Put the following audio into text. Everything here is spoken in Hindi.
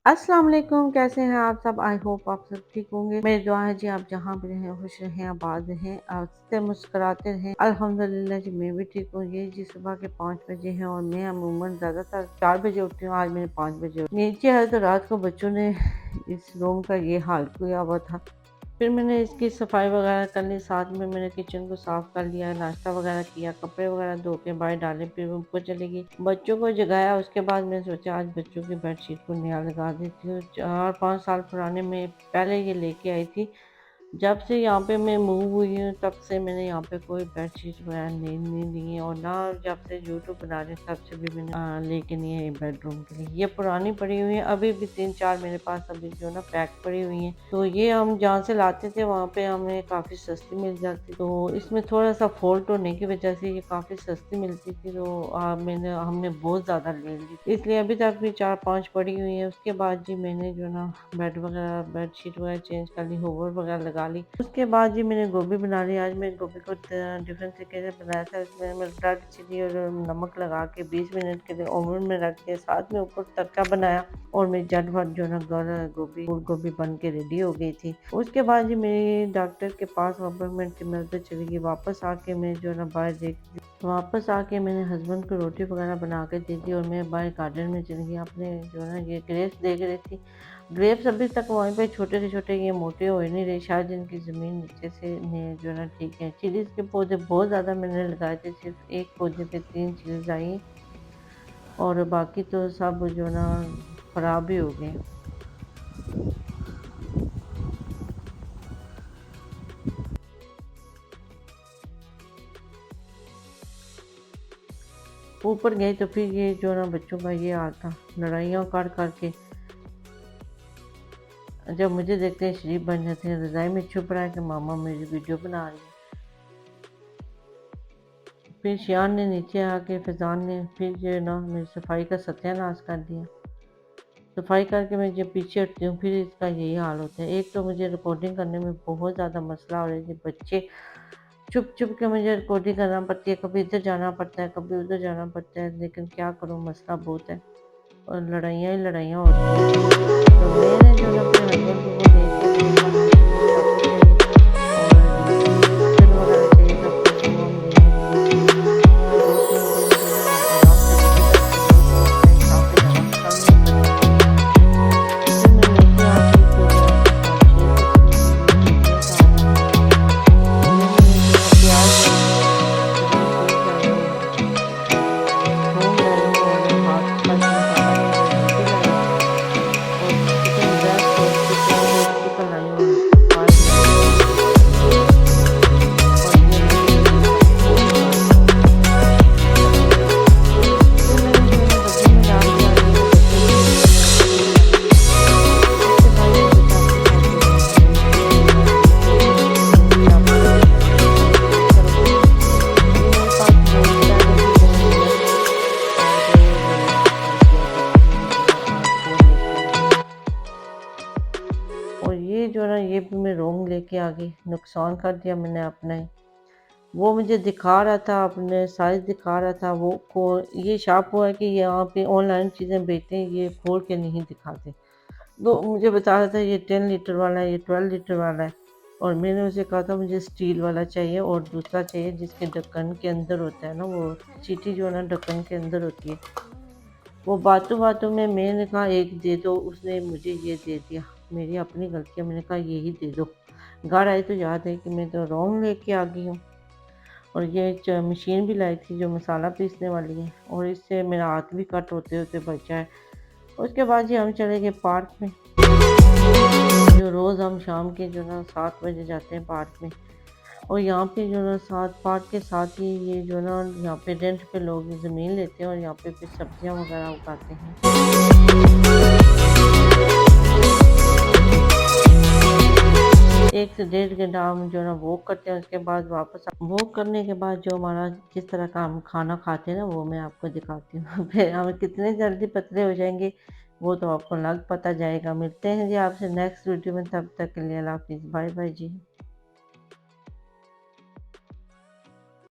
अस्सलाम वालेकुम, कैसे हैं आप सब? आई होप आप सब ठीक होंगे। मेरी दुआ है जी आप जहाँ भी रहें खुश रहें, आबाद रहें, हंसते मुस्कुराते रहें। अल्हम्दुलिल्लाह जी मैं भी ठीक हूँ। ये जी सुबह के 5 बजे हैं और मैं अमूमन ज़्यादातर 4 बजे उठती हूँ। आज मैंने 5 बजे नीचे है तो रात को बच्चों ने इस रूम का ये हाल किया हुआ था। फिर मैंने इसकी सफाई वगैरह कर ली, साथ में मैंने किचन को साफ कर लिया, नाश्ता वगैरह किया, कपड़े वगैरह धो के बाहर डाले, फिर मैं ऊपर चली गई, बच्चों को जगाया। उसके बाद मैंने सोचा आज बच्चों की बेडशीट को नया लगा देती हूँ। 4-5 साल पुराने में पहले ये लेके आई थी। जब से यहाँ पे मैं मूव हुई हूँ तब से मैंने यहाँ पे कोई बेडशीट वगैरह नहीं ली है, और ना जब से यूट्यूब बना रहे तब से भी मैंने लेके नहीं है बेडरूम के लिए। ये पुरानी पड़ी हुई है, अभी भी 3-4 मेरे पास अभी जो ना पैक पड़ी हुई हैं। तो ये हम जहाँ से लाते थे वहाँ पे हमें काफ़ी सस्ती मिल जाती, तो इसमें थोड़ा सा फॉल्ट होने की वजह से ये काफ़ी सस्ती मिलती थी, तो हमने बहुत ज़्यादा ले ली, इसलिए अभी तक भी 4-5 पड़ी हुई है। उसके बाद जी मैंने जो ना बेड वगैरह बेडशीट वगैरह चेंज कर ली, होवर वगैरह लगा ली। उसके बाद जी मैंने गोभी बना ली। आज मैं गोभी को डिफरेंट तरीके से बनाया था। इसमें मटर चिली और नमक लगा के 20 मिनट के लिए ओवन में रख के साथ में ऊपर तड़का बनाया, और मेरी झटपट जो ना गोभी फूल गोभी बन के रेडी हो गई थी। उसके बाद जी मेरी डॉक्टर के पास अपॉइंटमेंट थी, मैं उधर चली गई। वापस आके मैं जो ना बाहर देख वापस आके मैंने हस्बैंड को रोटी वगैरह बना के दी थी, और मैं बाहर गार्डन में चली गई। अपने जो ना ये ग्रेप्स देख रही थी। ग्रेप्स अभी तक वहीं पे छोटे से छोटे ये मोटे हो ही नहीं रहे, शायद इनकी ज़मीन नीचे से ने जो ना ठीक है। चिलीज़ के पौधे बहुत ज़्यादा मैंने लगाए थे, सिर्फ एक पौधे पे 3 चिलीज़ आई, और बाकी तो सब जो ना खराब ही हो गए। ऊपर गए तो फिर ये जो ना बच्चों का ये हाल था, लड़ाइयाँ कर कर के जब मुझे देखते हैं शरीफ बन जाते हैं, रज़ाई में छुप रहा है कि मामा मेरी वीडियो बना रही है। फिर शियान ने नीचे आके फैज़ान ने फिर जो है ना मेरी सफाई का सत्यानाश कर दिया। सफाई करके मैं जब पीछे हटती हूँ फिर इसका यही हाल होता है। एक तो मुझे रिकॉर्डिंग करने में बहुत ज़्यादा मसला हो रहा है, बच्चे चुप चुप के मुझे रिकॉर्डिंग करना पड़ती है, कभी इधर जाना पड़ता है, कभी उधर जाना पड़ता है, लेकिन क्या करूँ मसला बहुत है, और लड़ाइयाँ ही लड़ाइयाँ होती हैं। तो मैंने जो है अपने हस्बैंड को वो लेके मैंने कहा मुझे चाकू चाहिए और किचन वगैरह चाहिए, सब कुछ वो हम लेने गए थे। 2-3 दिन जो ना आराम से गुज़र गए, मुझे ऑनलाइन काफ़ी ज़्यादा पसंद नहीं पड़ी। फिर मैं नीचे आके तो जो ना 6 बज गए थे, ये सब्जियाँ काट रही थी, ये मैंने जो ना प्याज डालने हैं, ग्रीन चिली डालनी है, थूम डालनी है, और हाथ का जो मसाला है वो हल्दी लाई, और चिकन ब्रेस्ट और चिकन लाई, और ऑयल लाई, और ये मैंने जो ना वो निकाल के रख दिया। फिर मैंने जो है ना डब्बे में डाल दिया, ये बच्चों के लिए जो ना टिफ़िन बना ली। उसके बाद जी बस आपके साथ जो है ना मैं शेयर कर रही हूँ कि ये आप लोग भी जो ना इसको ट्राई करोगे। ये मेरे पास बहुत पहले की बनी हुई है, और मैंने इसको ट्राई किया कि इसको मैं जो ना आज वो लेके आई। और ये जो ना ये भी मैं रॉन्ग लेके आ गई, नुकसान कर दिया मैंने अपना ही। वो मुझे दिखा रहा था, अपने साइज़ दिखा रहा था, वो को ये शॉप हुआ है कि यहाँ पे ऑनलाइन चीज़ें बेचते हैं, ये खोल के नहीं दिखाते। तो मुझे बता रहा था ये 10 लीटर वाला है, ये 12 लीटर वाला है, और मैंने उसे कहा था मुझे स्टील वाला चाहिए, और दूसरा चाहिए जिसके ढक्कन के अंदर होता है ना, वो चीटी जो है ना ढक्कन के अंदर होती है। वो बातों बातों में मैंने कहा एक दे दो, उसने मुझे ये दे दिया। मेरी अपनी गलती है, मैंने कहा यही दे दो। घर आई तो याद है कि मैं तो रॉन्ग लेके आ गई हूँ। और ये मशीन भी लाई थी जो मसाला पीसने वाली है, और इससे मेरा हाथ भी कट होते होते बचा है। उसके बाद जी हम चले गए पार्क में, जो रोज़ हम शाम के जो ना 7 बजे जाते हैं पार्क में। और यहाँ पे जो ना साथ पार्क के साथ ही ये जो ना यहाँ पे रेंट पे लोग ज़मीन लेते हैं, और यहाँ पे फिर सब्जियाँ वगैरह उगाते हैं। 1 से डेढ़ घंटा हम जो ना वॉक करते हैं, उसके बाद वापस वॉक करने के बाद जो हमारा जिस तरह का हम खाना खाते हैं ना वो मैं आपको दिखाती हूँ। फिर हम कितने जल्दी पतले हो जाएंगे वो तो आपको लग पता जाएगा। मिलते हैं जी आपसे नेक्स्ट वीडियो में, तब तक के लिए अल्लाह हाफिज़, बाय बाय जी।